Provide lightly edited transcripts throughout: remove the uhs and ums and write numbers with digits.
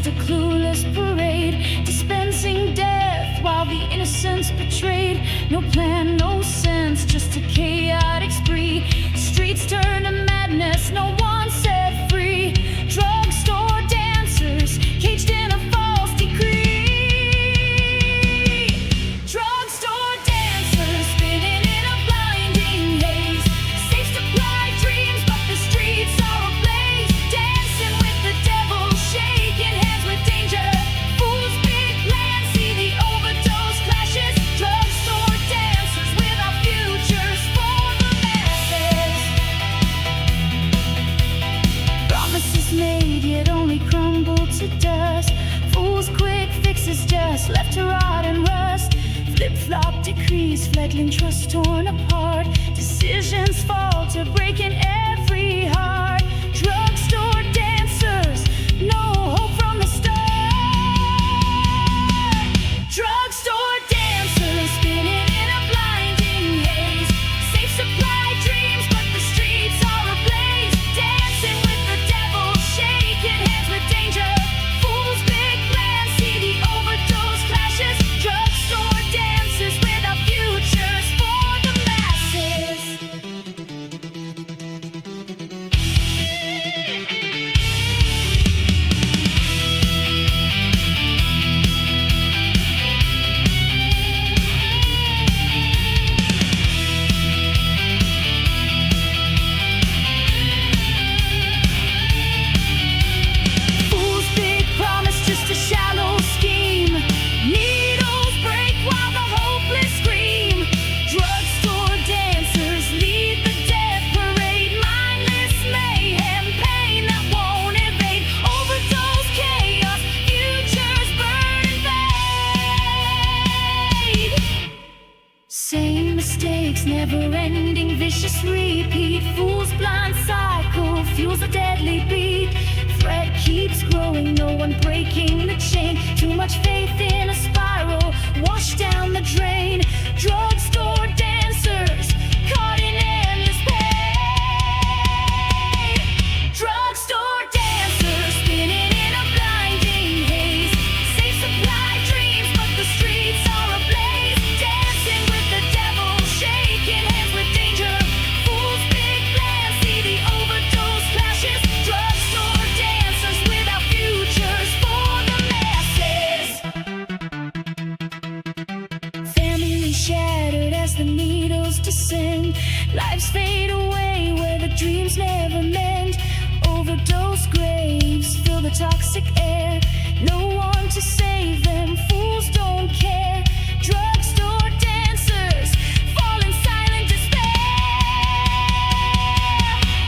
a clueless parade, dispensing death while the innocent's betrayed. No plan, no sense, just a chaotic spree. Streets turn to madness, no one set free. Drugstore dancers, caged in a false decree. Drugstore dancers, spinning in a blinding haze. Safe supply dreams, but the streets are ablaze. Dancing with the devil, shaking hands with danger. Fools big plans, see the overdose clashes. Drugstore dancers with our futures for the masses. Promises made, yet only crumble to dust. Fools quick fixes just left to rot and rust. Flip-flop decrees, fledgling trust torn apart. Decisions falter, breaking every heart. Drugstore dancers, no hope from the start. Drugstore dancers, spinning in a blinding haze. Safe supply dreams, but the streets are ablaze. Dancing with the devil, shaking hands with danger. Fools big plans, see the overdose clashes. Drugstore dancers with our futures for the masses. Fools big promise, just a shallow scheme. Needles break while the hopeless scream. Drugstore dancers lead the death parade. Mindless mayhem, pain that won't evade. Overdose chaos, futures burn and fade. Same mistakes, never-ending vicious repeat. Fool's blind cycle fuels a deadly beat. Threat keeps growing, no one breaking the chain. Too much faith in a spiral, washed down the drain. Drugstore dancers, caught in endless pain. Drugstore dancers, spinning in a blinding haze. Safe supply dreams, but the streets are ablaze. Dancing with the devil, shaking hands with danger. Fools big plans, see the overdose clashes. Drugstore dancers with our futures for the masses. Family shattered as the needles descend. Lives fade away where the dreams never mend. Overdose graves fill the toxic air. No one to save them, fools don't care. Drugstore dancers fall in silent despair.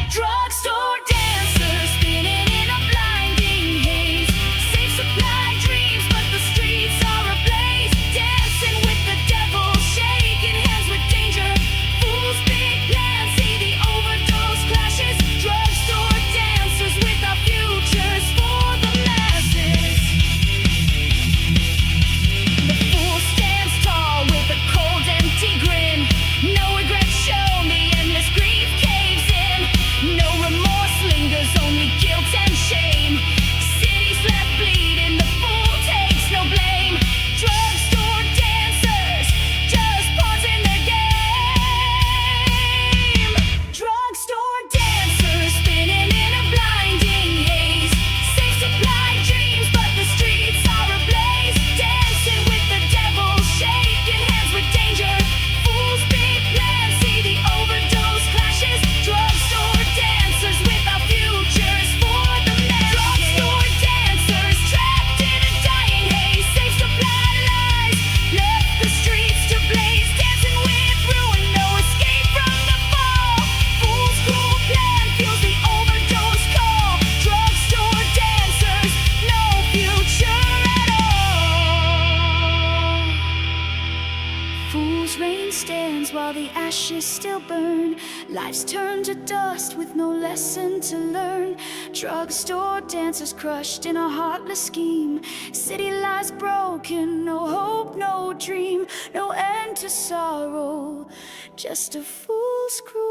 Drugstore dancers, spinning in a blinding haze. Safe supply dreams, but the streets are ablaze. Dancing with the devil, shaking hands with danger. Fools big plans, see the overdose clashes. Drugstore dancers with our futures for the Tomorrow's rain stands while the ashes still burn. Life's turned to dust with no lesson to learn. Drugstore dancers crushed in a heartless scheme. City lies broken, no hope, no dream. No end to sorrow, just a fool's cruel